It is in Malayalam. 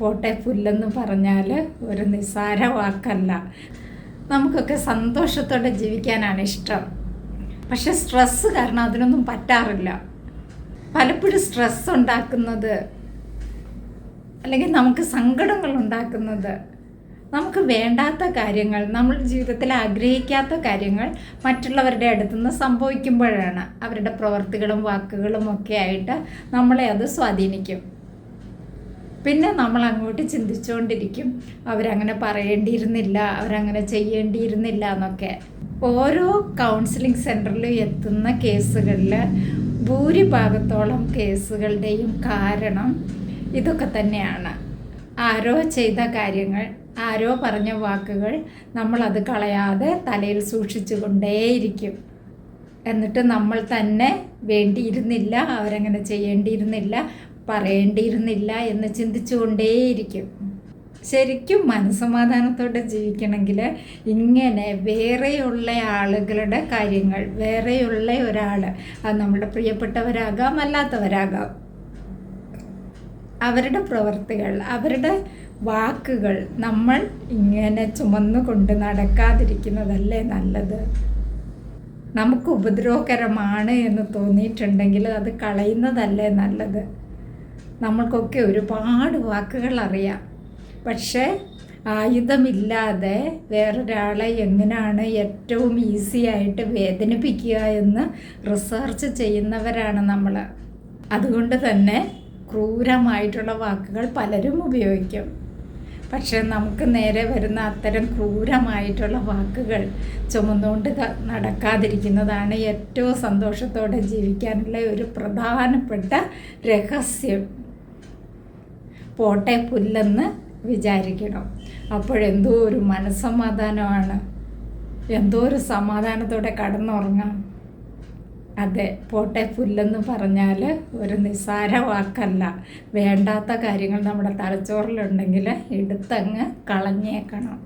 പോട്ടെ പുല്ലെന്ന് പറഞ്ഞാൽ ഒരു നിസ്സാര വാക്കല്ല. നമുക്കൊക്കെ സന്തോഷത്തോടെ ജീവിക്കാനാണ് ഇഷ്ടം. പക്ഷെ സ്ട്രെസ്സ് കാരണം അതിനൊന്നും പറ്റാറില്ല. പലപ്പോഴും സ്ട്രെസ് ഉണ്ടാക്കുന്നത് അല്ലെങ്കിൽ നമുക്ക് സങ്കടങ്ങൾ ഉണ്ടാക്കുന്നത് നമുക്ക് വേണ്ടാത്ത കാര്യങ്ങൾ, നമ്മൾ ജീവിതത്തിൽ ആഗ്രഹിക്കാത്ത കാര്യങ്ങൾ മറ്റുള്ളവരുടെ അടുത്തുനിന്ന് സംഭവിക്കുമ്പോഴാണ്. അവരുടെ പ്രവൃത്തികളും വാക്കുകളും ഒക്കെ ആയിട്ട് നമ്മളെ അത് സ്വാധീനിക്കും. പിന്നെ നമ്മൾ അങ്ങോട്ട് ചിന്തിച്ചുകൊണ്ടിരിക്കും, അവരങ്ങനെ പറയേണ്ടിയിരുന്നില്ല, അവരങ്ങനെ ചെയ്യേണ്ടിയിരുന്നില്ല എന്നൊക്കെ. ഓരോ കൗൺസിലിംഗ് സെൻറ്ററിലും എത്തുന്ന കേസുകളിൽ ഭൂരിഭാഗത്തോളം കേസുകളുടെയും കാരണം ഇതൊക്കെ തന്നെയാണ്. ആരോ ചെയ്ത കാര്യങ്ങൾ, ആരോ പറഞ്ഞ വാക്കുകൾ നമ്മളത് കളയാതെ തലയിൽ സൂക്ഷിച്ചു കൊണ്ടേയിരിക്കും. എന്നിട്ട് നമ്മൾ തന്നെ വേണ്ടിയിരുന്നില്ല, അവരങ്ങനെ ചെയ്യേണ്ടിയിരുന്നില്ല, പറയേണ്ടിയിരുന്നില്ല എന്ന് ചിന്തിച്ചുകൊണ്ടേയിരിക്കും. ശരിക്കും മനസ്സമാധാനത്തോടെ ജീവിക്കണമെങ്കിൽ ഇങ്ങനെ വേറെയുള്ള ആളുകളുടെ കാര്യങ്ങൾ, വേറെയുള്ള ഒരാൾ, അത് നമ്മുടെ പ്രിയപ്പെട്ടവരാകാം അല്ലാത്തവരാകാം, അവരുടെ പ്രവൃത്തികൾ, അവരുടെ വാക്കുകൾ നമ്മൾ ഇങ്ങനെ ചുമന്നുകൊണ്ട് നടക്കാതിരിക്കുന്നതല്ലേ നല്ലത്. നമുക്ക് ഉപദ്രവകരമാണ് എന്ന് തോന്നിയിട്ടുണ്ടെങ്കിൽ അത് കളയുന്നതല്ലേ നല്ലത്. നമ്മൾക്കൊക്കെ ഒരുപാട് വാക്കുകൾ അറിയാം. പക്ഷേ ആയുധമില്ലാതെ വേറൊരാളെ എങ്ങനെയാണ് ഏറ്റവും ഈസി ആയിട്ട് വേദനിപ്പിക്കുക എന്ന് റിസർച്ച് ചെയ്യുന്നവരാണ് നമ്മൾ. അതുകൊണ്ട് തന്നെ ക്രൂരമായിട്ടുള്ള വാക്കുകൾ പലരും ഉപയോഗിക്കും. പക്ഷെ നമുക്ക് നേരെ വരുന്ന അത്തരം ക്രൂരമായിട്ടുള്ള വാക്കുകൾ ചുമന്നുകൊണ്ട് നടക്കാതിരിക്കുന്നതാണ് ഏറ്റവും സന്തോഷത്തോടെ ജീവിക്കാനുള്ള ഒരു പ്രധാനപ്പെട്ട രഹസ്യം. പോട്ടെ പുല്ലെന്ന് വിചാരിക്കണം. അപ്പോഴെന്തോ ഒരു മനസ്സമാധാനമാണ്, എന്തോ ഒരു സമാധാനത്തോടെ കടന്നുറങ്ങാം. അതെ, പോട്ടെ പുല്ലെന്ന് പറഞ്ഞാൽ ഒരു നിസ്സാര വാക്കല്ല. വേണ്ടാത്ത കാര്യങ്ങൾ നമ്മുടെ തലച്ചോറിലുണ്ടെങ്കിൽ എടുത്തങ്ങ് കളഞ്ഞേക്കണം.